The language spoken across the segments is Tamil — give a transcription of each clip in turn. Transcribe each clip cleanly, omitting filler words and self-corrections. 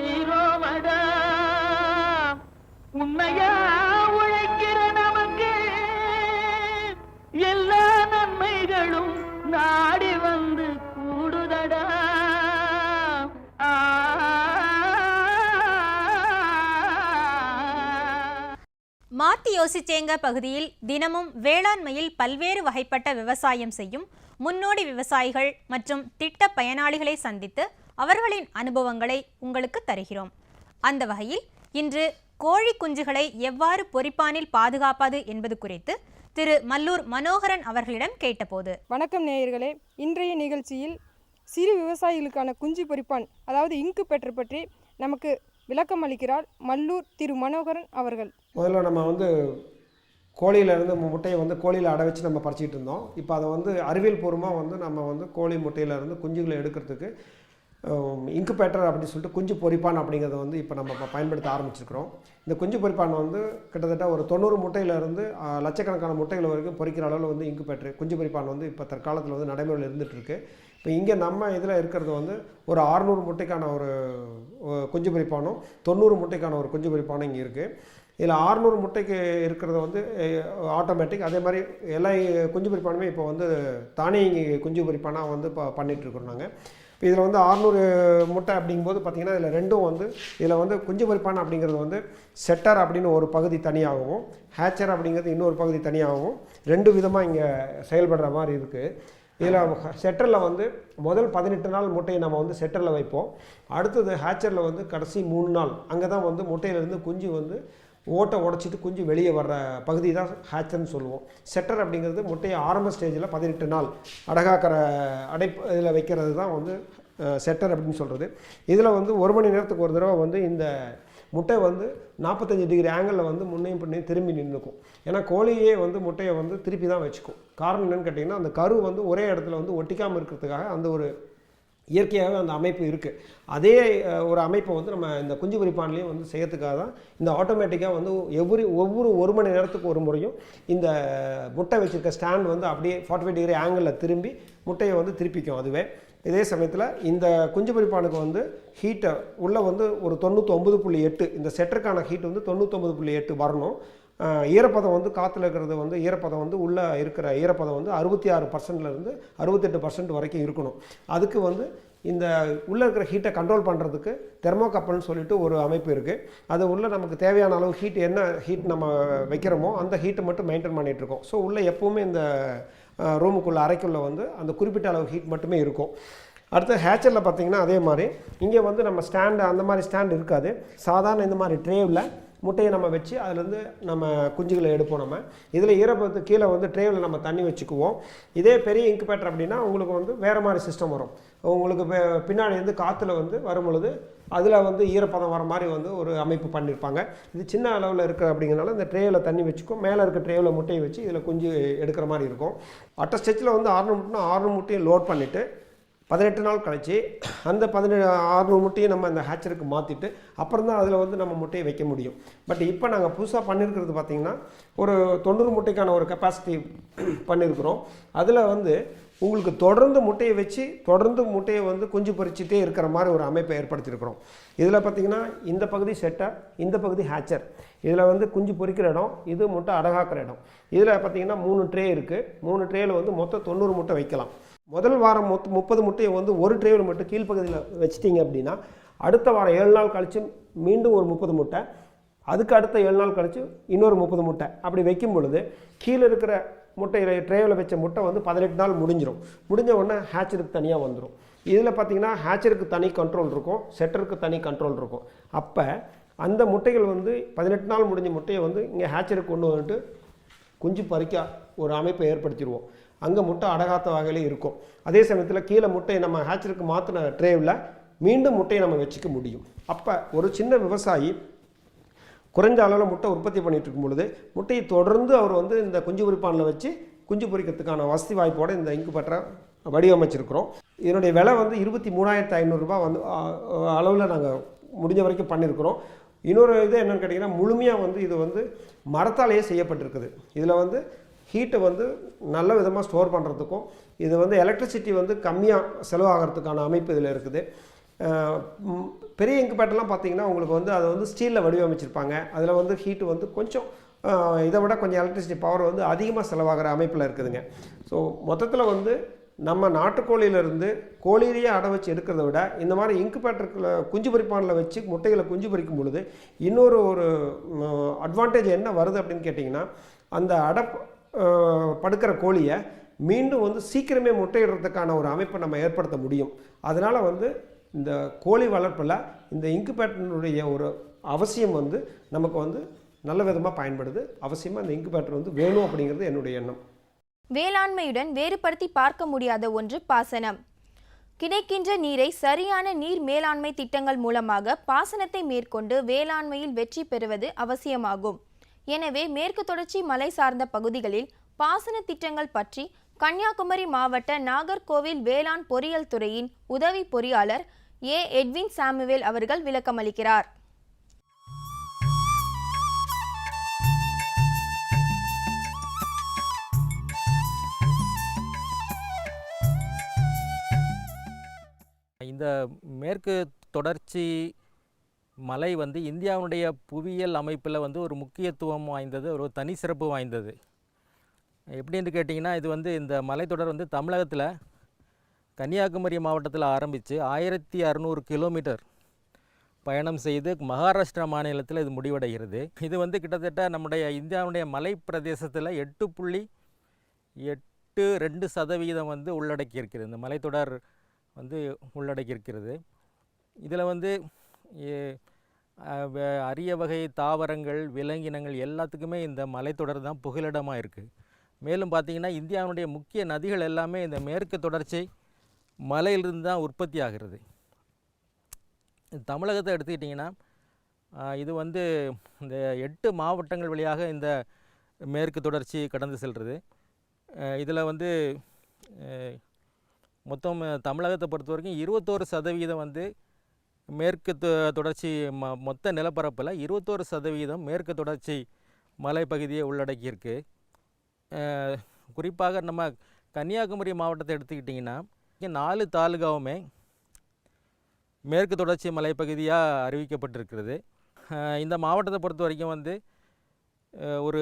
ஹீரோவடா உண்மையா உழைக்கிற நமக்கு எல்லா நன்மைகளும் நாடி வந்து கூடுதடா. மாத்தி யோசிச்சேங்க பகுதியில் தினமும் வேளாண்மையில் பல்வேறு வகைப்பட்ட விவசாயம் செய்யும் முன்னோடி விவசாயிகள் மற்றும் திட்ட பயனாளிகளை சந்தித்து அவர்களின் அனுபவங்களை உங்களுக்கு தருகிறோம். அந்த வகையில் இன்று கோழி குஞ்சுகளை எவ்வாறு பொரிப்பானில் பாதுகாப்பது என்பது குறித்து திரு மல்லூர் மனோகரன் அவர்களிடம் கேட்டபோது, வணக்கம் நேயர்களே, இன்றைய நிகழ்ச்சியில் சிறு விவசாயிகளுக்கான குஞ்சு பொரிப்பான் அதாவது இன்குபேட்டர் பற்றி நமக்கு விளக்கம் அளிக்கிறார் மல்லூர் திரு மனோகரன் அவர்கள். முதல்ல நம்ம கோழியிலேருந்து முட்டையை கோழியில் அடை வச்சு நம்ம பறிச்சிட்டு இருந்தோம். இப்போ அதை அறிவியல் பூர்வமாக நம்ம கோழி முட்டையிலேருந்து குஞ்சுகளை எடுக்கிறதுக்கு இன்குபேட்டர் அப்படின்னு சொல்லிட்டு குஞ்சு பொரிப்பான் அப்படிங்கிறத இப்போ நம்ம பயன்படுத்த ஆரம்பிச்சிருக்கிறோம். இந்த குஞ்சு பொரிப்பான் கிட்டத்தட்ட ஒரு 90 முட்டையிலேருந்து லட்சக்கணக்கான முட்டைகள் வரைக்கும் பொரிக்கிற அளவில் இன்குபேட்டர் குஞ்சு பொரிப்பான் இப்போ தற்காலத்தில் நடைமுறையில் இருந்துகிட்ருக்கு. இப்போ இங்கே நம்ம இதில் இருக்கிறது ஒரு 600 முட்டைக்கான ஒரு குஞ்சு பொரிப்பானும் 90 முட்டைக்கான ஒரு குஞ்சு பொரிப்பானும் இங்கே இருக்குது. இதில் 600 முட்டைக்கு இருக்கிறது ஆட்டோமேட்டிக். அதே மாதிரி எல்லா குஞ்சு பொரிப்பானுமே இப்போ தானியங்கி குஞ்சு பொரிப்பானாக இப்போ பண்ணிகிட்ருக்குறோம் நாங்கள். இப்போ இதில் 600 முட்டை அப்படிங்கும்போது பார்த்திங்கன்னா இதில் ரெண்டும் இதில் குஞ்சு பொரிப்பான் அப்படிங்கிறது செட்டர் அப்படின்னு ஒரு பகுதி தனியாகவும் ஹேச்சர் அப்படிங்கிறது இன்னொரு பகுதி தனியாகவும் 2 விதமாக இங்கே செயல்படுற மாதிரி இருக்குது. இதில் செட்டரில் முதல் 18 நாள் முட்டையை நம்ம செட்டரில் வைப்போம். அடுத்தது ஹேச்சரில் கடைசி 3 நாள் அங்கே தான் முட்டையிலேருந்து குஞ்சு ஓட்டை உடச்சிட்டு குஞ்சு வெளியே வர்ற பகுதி தான் ஹேச்சர்னு சொல்லுவோம். செட்டர் அப்படிங்கிறது முட்டையை ஆரம்ப ஸ்டேஜில் 18 நாள் அடகாக்கிற அடைப்பு இதில் வைக்கிறது தான் செட்டர் அப்படின்னு சொல்கிறது. இதில் 1 மணி நேரத்துக்கு ஒரு தடவை இந்த முட்டை 45 டிகிரி ஆங்கிளில் முன்னையும் பின்னையும் திரும்பி நின்றுக்கும். ஏன்னா கோழியே முட்டையை திருப்பி தான் வச்சுக்கும். காரணம் என்னென்னு கேட்டிங்கன்னா அந்த கரு ஒரே இடத்துல ஒட்டிக்காமல் இருக்கிறதுக்காக அந்த ஒரு இயற்கையாகவே அந்த அமைப்பு இருக்குது. அதே ஒரு அமைப்பை நம்ம இந்த குஞ்சு பொரிப்பான்லேயும் செய்யறதுக்காக தான் இந்த ஆட்டோமேட்டிக்காக ஒவ்வொரு 1 மணி நேரத்துக்கு ஒரு முறையும் இந்த முட்டை வச்சுருக்க ஸ்டாண்ட் அப்படியே 45 டிகிரி ஆங்கிளில் திரும்பி முட்டையை திருப்பிக்கும் அதுவே. இதே சமயத்தில் இந்த குஞ்சு பொரிப்பானுக்கு ஹீட்டை உள்ளே ஒரு 99.8 இந்த செட்டருக்கான ஹீட் 99.8 வரணும். ஈரப்பதம் காற்றுல இருக்கிறது ஈரப்பதம் உள்ளே இருக்கிற ஈரப்பதம் 66%லேருந்து 68% வரைக்கும் இருக்கணும். அதுக்கு இந்த உள்ளே இருக்கிற ஹீட்டை கண்ட்ரோல் பண்ணுறதுக்கு தெர்மோகப்பல்னு சொல்லிட்டு ஒரு அமைப்பு இருக்குது. அது உள்ளே நமக்கு தேவையான அளவு ஹீட் என்ன ஹீட் நம்ம வைக்கிறோமோ அந்த ஹீட்டை மட்டும் மெயின்டைன் பண்ணிகிட்ருக்கோம். ஸோ உள்ளே எப்போவுமே இந்த ரூமுக்குள்ளே அறைக்குள்ளே அந்த குறிப்பிட்ட அளவு ஹீட் மட்டுமே இருக்கும். அடுத்து ஹேச்சரில் பார்த்திங்கன்னா அதே மாதிரி இங்கே நம்ம ஸ்டாண்டு அந்த மாதிரி ஸ்டாண்ட் இருக்காது. சாதாரண இந்த மாதிரி ட்ரேவில் முட்டையை நம்ம வச்சு அதுலேருந்து நம்ம குஞ்சுகளை எடுப்போம். நம்ம இதில் ஈரப்பதத்து கீழே ட்ரேவில் நம்ம தண்ணி வச்சுக்குவோம். இதே பெரிய இன்குபேட்டர் அப்படின்னா உங்களுக்கு வேறு மாதிரி சிஸ்டம் வரும். உங்களுக்கு பின்னாடி காற்றுல வரும் பொழுது அதில் ஈரப்பதம் வர மாதிரி ஒரு அமைப்பு பண்ணியிருப்பாங்க. இது சின்ன அளவில் இருக்குது அப்படிங்கிறனால இந்த ட்ரேவில் தண்ணி வச்சுக்கும். மேலே இருக்க ட்ரேவில் முட்டையை வச்சு இதில் குஞ்சு எடுக்கிற மாதிரி இருக்கும். அட்ட ஸ்டெச்சில் 600 முட்டையை லோட் பண்ணிவிட்டு 18 நாள் கழிச்சு அந்த 600 முட்டையை நம்ம அந்த ஹேச்சருக்கு மாற்றிட்டு அப்புறம் தான் அதில் நம்ம முட்டையை வைக்க முடியும். பட் இப்போ நாங்கள் புதுசாக பண்ணியிருக்கிறது பார்த்திங்கன்னா ஒரு 90 முட்டைக்கான ஒரு கெப்பாசிட்டி பண்ணியிருக்கிறோம். அதில் உங்களுக்கு தொடர்ந்து முட்டையை வச்சு தொடர்ந்து முட்டையை குஞ்சு பொரிச்சிட்டே இருக்கிற மாதிரி ஒரு அமைப்பை ஏற்படுத்தியிருக்கிறோம். இதில் பார்த்திங்கன்னா இந்த பகுதி செட்டர், இந்த பகுதி ஹேச்சர். இதில் குஞ்சு பொரிக்கிற இடம், இது முட்டை அடகாக்கிற இடம். இதில் பார்த்திங்கன்னா 3 ட்ரே இருக்குது. 3 ட்ரேயில் மொத்தம் 90 முட்டை வைக்கலாம். முதல் வாரம் 30 முட்டையை ஒரு ட்ரேவில் மட்டும் கீழ்ப்பகுதியில் வச்சிட்டிங்க அப்படின்னா அடுத்த வாரம் 7 நாள் கழித்து மீண்டும் ஒரு 30 முட்டை, அதுக்கு அடுத்த 7 நாள் கழித்து இன்னொரு 30 முட்டை அப்படி வைக்கும் பொழுது கீழே இருக்கிற முட்டையில் ட்ரேவில் வச்ச முட்டை 18 நாள் முடிஞ்சிடும். முடிஞ்ச உடனே ஹேச்சருக்கு தனியாக வந்துடும். இதில் பார்த்திங்கன்னா ஹேச்சருக்கு தனி கண்ட்ரோல் இருக்கும், செட்டருக்கு தனி கண்ட்ரோல் இருக்கும். அப்போ அந்த முட்டைகள் 18 நாள் முடிஞ்ச முட்டையை இங்கே ஹேச்சருக்கு கொண்டு வந்துட்டு குஞ்சு பறிக்க ஒரு அமைப்பை ஏற்படுத்திடுவோம். அங்கே முட்டை அடகாத்த வகையிலே இருக்கும். அதே சமயத்தில் கீழே முட்டையை நம்ம ஹேச்சருக்கு மாற்றின ட்ரேவில் மீண்டும் முட்டையை நம்ம வச்சுக்க முடியும். அப்போ ஒரு சின்ன விவசாயி குறைஞ்ச அளவில் முட்டை உற்பத்தி பண்ணிகிட்டு இருக்கும் பொழுது முட்டையை தொடர்ந்து அவர் இந்த குஞ்சு பொரிப்பானில் வச்சு குஞ்சு பொரிக்கிறதுக்கான வசதி வாய்ப்போடு இந்த இன்குபேட்டரை வடிவமைச்சிருக்கிறோம். இதனுடைய விலை 23,500 ரூபாய் அளவில் நாங்கள் முடிஞ்ச வரைக்கும் பண்ணியிருக்கிறோம். இன்னொரு இது என்னென்னு கேட்டிங்கன்னா முழுமையாக இது மரத்தாலேயே செய்யப்பட்டிருக்குது. இதில் ஹீட்டை நல்ல விதமாக ஸ்டோர் பண்ணுறதுக்கும் இது எலக்ட்ரிசிட்டி கம்மியாக செலவாகிறதுக்கான அமைப்பு இதில் இருக்குது. பெரிய இன்குபேட்டர்லாம் பார்த்தீங்கன்னா உங்களுக்கு வந்து அதை வந்து ஸ்டீலில் வடிவமைச்சிருப்பாங்க. அதில் வந்து ஹீட்டு வந்து கொஞ்சம் இதை விட கொஞ்சம் எலக்ட்ரிசிட்டி பவர் வந்து அதிகமாக செலவாகிற அமைப்பில் இருக்குதுங்க. ஸோ மொத்தத்தில் வந்து நம்ம நாட்டுக்கோழியிலேருந்து கோழியிலேயே அடை வச்சு எடுக்கிறத விட இந்த மாதிரி இன்குபேட்டருக்குள்ள குஞ்சு பொரிப்பானில் வச்சு முட்டைகளை குஞ்சு பொரிக்கும் பொழுது இன்னொரு அட்வான்டேஜ் என்ன வருது அப்படின்னு கேட்டிங்கன்னா, அந்த அடை படுக்கிற கோழியை மீண்டும் வந்து சீக்கிரமே முட்டையிடுறதுக்கான ஒரு அமைப்பை நம்ம ஏற்படுத்த முடியும். அதனால் வந்து இந்த கோழி வளர்ப்பில் இந்த இன்குபேட்டருடைய ஒரு அவசியம் வந்து நமக்கு வந்து நல்ல விதமாக பயன்படுது. அவசியமாக இந்த இன்குபேட்டர் வந்து வேணும் அப்படிங்கிறது என்னுடைய எண்ணம். வேளாண்மையுடன் வேறுபடுத்தி பார்க்க முடியாத ஒன்று பாசனம். கிடைக்கின்ற நீரை சரியான நீர் மேலாண்மை திட்டங்கள் மூலமாக பாசனத்தை மேற்கொண்டு வேளாண்மையில் வெற்றி பெறுவது அவசியமாகும். எனவே மேற்கு தொடர்ச்சி மலை சார்ந்த பகுதிகளில் பாசன திட்டங்கள் பற்றி கன்னியாகுமரி மாவட்ட நாகர்கோவில் வேளாண் பொறியியல் துறையின் உதவி பொறியாளர் எட்வின் சாமுவேல் அவர்கள் விளக்கமளிக்கிறார். இந்த மேற்கு தொடர்ச்சி மலை வந்து இந்தியாவுடைய புவியியல் அமைப்பில் வந்து ஒரு முக்கியத்துவம் வாய்ந்தது, ஒரு தனி சிறப்பு வாய்ந்தது. எப்படின்னு கேட்டிங்கன்னா, இது வந்து இந்த மலைத்தொடர் வந்து தமிழகத்தில் கன்னியாகுமரி மாவட்டத்தில் ஆரம்பித்து 1600 கிலோமீட்டர் பயணம் செய்து மகாராஷ்டிரா மாநிலத்தில் இது முடிவடைகிறது. இது வந்து கிட்டத்தட்ட நம்முடைய இந்தியாவுடைய மலை பிரதேசத்தில் 8.82% வந்து உள்ளடக்கியிருக்கிறது. இந்த மலைத்தொடர் வந்து உள்ளடக்கியிருக்கிறது. இதில் வந்து அரிய வகை தாவரங்கள், விலங்கினங்கள் எல்லாத்துக்குமே இந்த மலைத்தொடர் தான் புகலிடமாக இருக்குது. மேலும் பார்த்திங்கன்னா, இந்தியாவுடைய முக்கிய நதிகள் எல்லாமே இந்த மேற்கு தொடர்ச்சி மலையிலிருந்து தான் உற்பத்தி ஆகிறது. தமிழகத்தை எடுத்துக்கிட்டிங்கன்னா, இது வந்து இந்த 8 மாவட்டங்கள் வழியாக இந்த மேற்கு தொடர்ச்சி கடந்து செல்கிறது. இதில் வந்து மொத்தம் தமிழகத்தை பொறுத்த வரைக்கும் 21% வந்து மேற்கு தொடர்ச்சி மொத்த நிலப்பரப்பில் 21% மேற்கு தொடர்ச்சி மலைப்பகுதியை உள்ளடக்கியிருக்கு. குறிப்பாக நம்ம கன்னியாகுமரி மாவட்டத்தை எடுத்துக்கிட்டிங்கன்னா, 4 தாலுகாவுமே மேற்கு தொடர்ச்சி மலைப்பகுதியாக அறிவிக்கப்பட்டிருக்கிறது. இந்த மாவட்டத்தை பொறுத்த வரைக்கும் வந்து ஒரு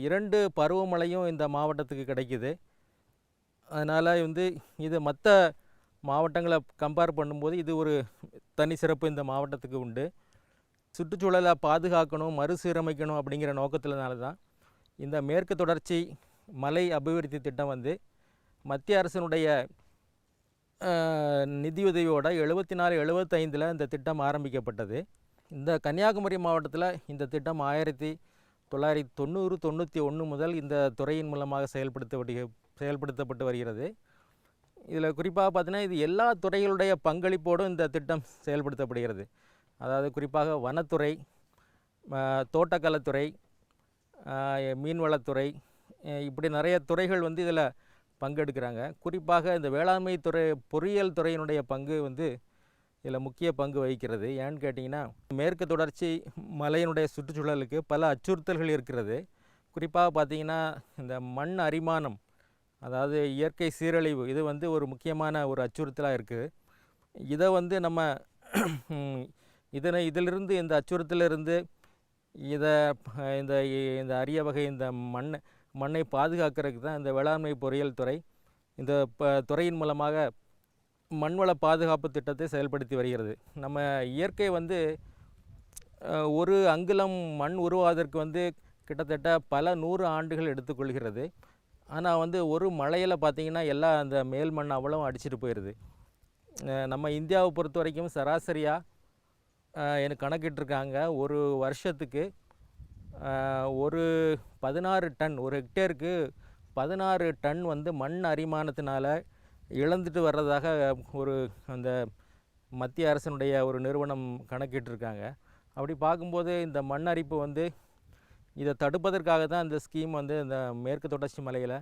2 பருவமழையும் இந்த மாவட்டத்துக்கு கிடைக்குது. அதனால் வந்து இது மற்ற மாவட்டங்களை கம்பேர் பண்ணும்போது இது ஒரு தனி சிறப்பு இந்த மாவட்டத்துக்கு உண்டு. சுற்றுச்சூழலை பாதுகாக்கணும், மறுசீரமைக்கணும் அப்படிங்கிற நோக்கத்தினால தான் இந்த மேற்கு தொடர்ச்சி மலை அபிவிருத்தி திட்டம் வந்து மத்திய அரசினுடைய நிதியுதவியோட 74-75 இந்த திட்டம் ஆரம்பிக்கப்பட்டது. இந்த கன்னியாகுமரி மாவட்டத்தில் இந்த திட்டம் 1990-91 முதல் இந்த துறையின் மூலமாக செயல்படுத்தப்பட்டு வருகிறது. இதில் குறிப்பாக பார்த்தீங்கன்னா, இது எல்லா துறைகளுடைய பங்களிப்போடும் இந்த திட்டம் செயல்படுத்தப்படுகிறது. அதாவது குறிப்பாக வனத்துறை, தோட்டக்கலைத்துறை, மீன்வளத்துறை, இப்படி நிறைய துறைகள் வந்து இதில் பங்கெடுக்கிறாங்க. குறிப்பாக இந்த வேளாண்மை துறை, பொறியியல் துறையினுடைய பங்கு வந்து இதில் முக்கிய பங்கு வகிக்கிறது. ஏன்னு கேட்டிங்கன்னா, மேற்கு தொடர்ச்சி மலையினுடைய சுற்றுச்சூழலுக்கு பல அச்சுறுத்தல்கள் இருக்கிறது. குறிப்பாக பார்த்திங்கன்னா, இந்த மண் அரிமானம், அதாவது இயற்கை சீரழிவு, இது வந்து ஒரு முக்கியமான ஒரு அச்சுறுத்தலாக இருக்குது. இதை வந்து நம்ம இதிலிருந்து, இந்த அச்சுறுத்தலிருந்து இந்த அரிய வகை இந்த மண்ணை பாதுகாக்கிறதுக்கு தான் இந்த வேளாண்மை பொறியியல் துறை இந்த துறையின் மூலமாக மண்வள பாதுகாப்பு திட்டத்தை செயல்படுத்தி வருகிறது. நம்ம இயற்கை வந்து ஒரு அங்குலம் மண் உருவாவதற்கு வந்து கிட்டத்தட்ட பல 100 ஆண்டுகள் எடுத்துக்கொள்கிறது. ஆனால் வந்து ஒரு மழையில் பார்த்திங்கன்னா எல்லாம் அந்த மேல் மண் அவ்வளோ அடிச்சிட்டு போயிடுது. நம்ம இந்தியாவை பொறுத்த வரைக்கும் சராசரியாக எனக்கு கணக்கிட்டிருக்காங்க, ஒரு வருஷத்துக்கு ஒரு 16 டன், ஒரு ஹெக்டேருக்கு 16 டன் வந்து மண் அரிமானத்தினால் இழந்துட்டு வர்றதாக ஒரு அந்த மத்திய அரசினுடைய ஒரு நிறுவனம் கணக்கிட்டிருக்காங்க. அப்படி பார்க்கும்போது இந்த மண் அரிப்பு வந்து இதை தடுப்பதற்காக தான் இந்த ஸ்கீம் வந்து இந்த மேற்கு தொடர்ச்சி மலையில்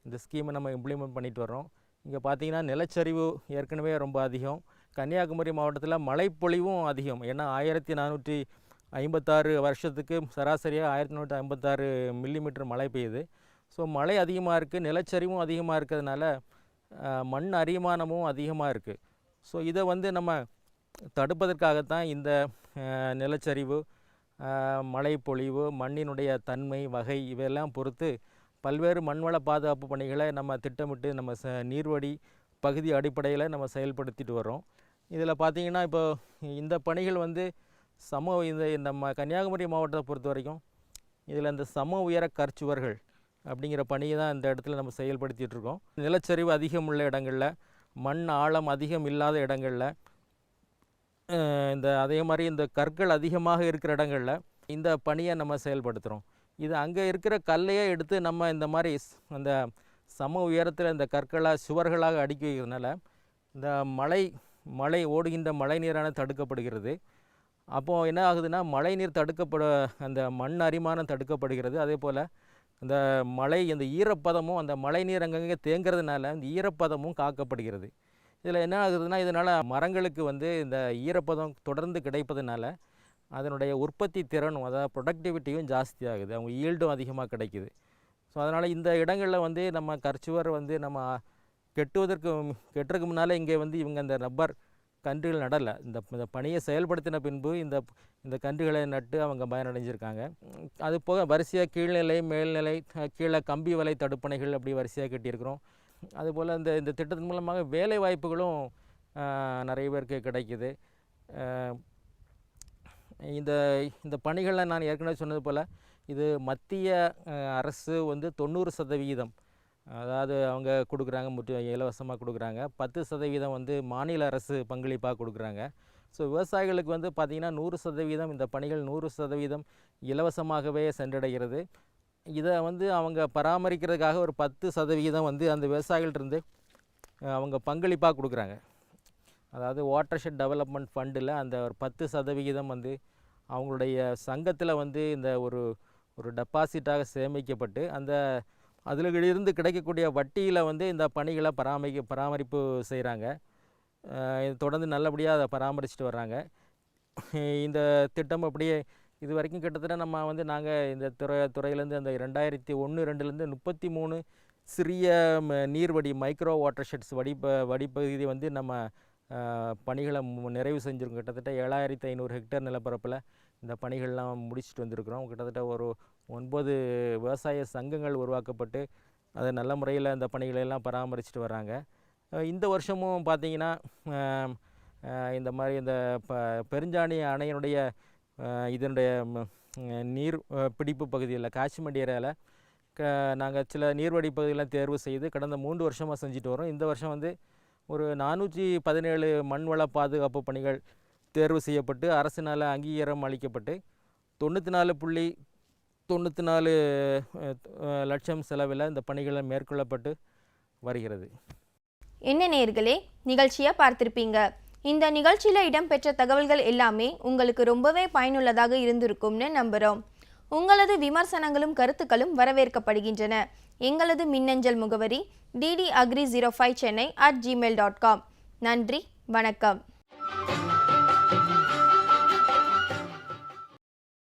இந்த ஸ்கீமை நம்ம இம்ப்ளிமெண்ட் பண்ணிட்டு வர்றோம். இங்கே பார்த்திங்கன்னா நிலச்சரிவு ஏற்கனவே ரொம்ப அதிகம். கன்னியாகுமரி மாவட்டத்தில் மழைப்பொழிவும் அதிகம். ஏன்னா 1456 வருஷத்துக்கு சராசரியாக 1456 மில்லிமீட்டர் மழை பெய்யுது. ஸோ மழை அதிகமாக இருக்குது, நிலச்சரிவும் அதிகமாக இருக்கிறதுனால மண் அரிமானமும் அதிகமாக இருக்குது. ஸோ இதை வந்து நம்ம தடுப்பதற்காகத்தான் இந்த நிலச்சரிவு, மழை பொழிவு, மண்ணினுடைய தன்மை, வகை இவையெல்லாம் பொறுத்து பல்வேறு மண்வள பாதுகாப்பு பணிகளை நம்ம திட்டமிட்டு நம்ம நீர்வழி பகுதி அடிப்படையில் நம்ம செயல்படுத்திட்டு வரோம். இதில் பார்த்திங்கன்னா இப்போ இந்த பணிகள் வந்து இந்த நம்ம கன்னியாகுமரி மாவட்டத்தை பொறுத்த வரைக்கும் இதில் இந்த சம உயர கற்சுவர்கள் அப்படிங்கிற பணியை தான் இந்த இடத்துல நம்ம செயல்படுத்திகிட்டு இருக்கோம். நிலச்சரிவு அதிகம் உள்ள இடங்களில், மண் ஆழம் அதிகம் இல்லாத இடங்களில், அதே மாதிரி இந்த கற்கள் அதிகமாக இருக்கிற இடங்களில் இந்த பணியை நம்ம செயல்படுத்துகிறோம். இது அங்கே இருக்கிற கல்லையே எடுத்து நம்ம இந்த மாதிரி அந்த சம உயரத்தில் இந்த கற்களாக சுவர்களாக அடுக்கி வைக்கிறதுனால இந்த மழை ஓடுகின்ற மழை நீரான தடுக்கப்படுகிறது. அப்போது என்ன ஆகுதுன்னா, மழை நீர் அந்த மண் அரிமானம் தடுக்கப்படுகிறது. அதே போல் அந்த அந்த ஈரப்பதமும் அந்த மழை நீர் அங்கங்கே தேங்கிறதுனால இந்த ஈரப்பதமும் காக்கப்படுகிறது. இதில் என்ன ஆகுதுன்னா, இதனால் மரங்களுக்கு வந்து இந்த ஈரப்பதம் தொடர்ந்து கிடைப்பதுனால அதனுடைய உற்பத்தி திறனும், அதாவது ப்ரொடக்டிவிட்டியும் ஜாஸ்தி ஆகுது, அவங்க ஈல்டும் அதிகமாக கிடைக்குது. ஸோ அதனால் இந்த இடங்களில் வந்து நம்ம கற்சுவர் வந்து நம்ம கெட்டுறதுக்கு முன்னால் இங்கே வந்து இவங்க அந்த ரப்பர் கன்றுகள் நடலை. இந்த பணியை செயல்படுத்தின பின்பு இந்த கன்றுகளை நட்டு அவங்க பயனடைஞ்சிருக்காங்க. அது போக வரிசையாக கீழ்நிலை, மேல்நிலை, கீழே கம்பி வலை தடுப்பணைகள் அப்படி வரிசையாக கட்டியிருக்கிறோம். அதுபோல் இந்த திட்டத்தின் மூலமாக வேலை வாய்ப்புகளும் நிறைய பேருக்கு கிடைக்குது. இந்த பணிகளை நான் ஏற்கனவே சொன்னது போல் இது மத்திய அரசு வந்து 90%, அதாவது அவங்க கொடுக்குறாங்க, இலவசமாக கொடுக்குறாங்க. 10% வந்து மாநில அரசு பங்களிப்பாக கொடுக்குறாங்க. ஸோ விவசாயிகளுக்கு வந்து பார்த்திங்கன்னா 100% இந்த பணிகள் 100% இலவசமாகவே சென்றடைகிறது. இதை வந்து அவங்க பராமரிக்கிறதுக்காக ஒரு 10% வந்து அந்த விவசாயிகள்டிருந்து அவங்க பங்களிப்பாக கொடுக்குறாங்க. அதாவது வாட்டர்ஷெட் டெவலப்மெண்ட் ஃபண்டில் அந்த ஒரு 10% வந்து அவங்களுடைய சங்கத்தில் வந்து இந்த ஒரு டெபாசிட்டாக சேமிக்கப்பட்டு அதிலிருந்து கிடைக்கக்கூடிய வட்டியில் வந்து இந்த பணிகளை பராமரிப்பு செய்கிறாங்க. தொடர்ந்து நல்லபடியாக அதை பராமரிச்சுட்டு வர்றாங்க. இந்த திட்டம் அப்படியே இது வரைக்கும் கிட்டத்தட்ட நாங்கள் இந்த துறையிலேருந்து அந்த 2001-2லேருந்து 33 சிறிய நீர்வடி மைக்ரோ வாட்டர்ஷெட்ஸ் வடிப்பகுதி வந்து நம்ம பணிகளை நிறைவு செஞ்சுருக்கோம். கிட்டத்தட்ட 7500 ஹெக்டேர் நிலப்பரப்பில் இந்த பணிகள்லாம் முடிச்சுட்டு வந்திருக்கிறோம். கிட்டத்தட்ட ஒரு 9 விவசாய சங்கங்கள் உருவாக்கப்பட்டு அதை நல்ல முறையில் இந்த பணிகளெல்லாம் பராமரிச்சுட்டு வராங்க. இந்த வருஷமும் பார்த்திங்கன்னா இந்த மாதிரி இந்த பெருஞ்சாணி அணையினுடைய இதனுடைய நீர் பிடிப்பு பகுதியில் காஷ்மீர் ஏரியாவில் நாங்கள் சில நீர்வடி பகுதியெல்லாம் தேர்வு செய்து கடந்த 3 வருஷமாக செஞ்சுட்டு வரோம். இந்த வருஷம் வந்து ஒரு 417 மண்வள பாதுகாப்பு பணிகள் தேர்வு செய்யப்பட்டு அரசினால் அங்கீகாரம் அளிக்கப்பட்டு 94.94 லட்சம் செலவில் இந்த பணிகளை மேற்கொள்ளப்பட்டு வருகிறது. என்ன நேயர்களே, நிகழ்ச்சியை பார்த்திருப்பீங்க. இந்த நிகழ்ச்சியில் இடம்பெற்ற தகவல்கள் எல்லாமே உங்களுக்கு ரொம்பவே பயனுள்ளதாக இருந்திருக்கும்னு நம்புகிறோம். உங்களது விமர்சனங்களும் கருத்துக்களும் வரவேற்கப்படுகின்றன. எங்களது மின்னஞ்சல் முகவரி ddagri05chennai@gmail.com. நன்றி, வணக்கம்.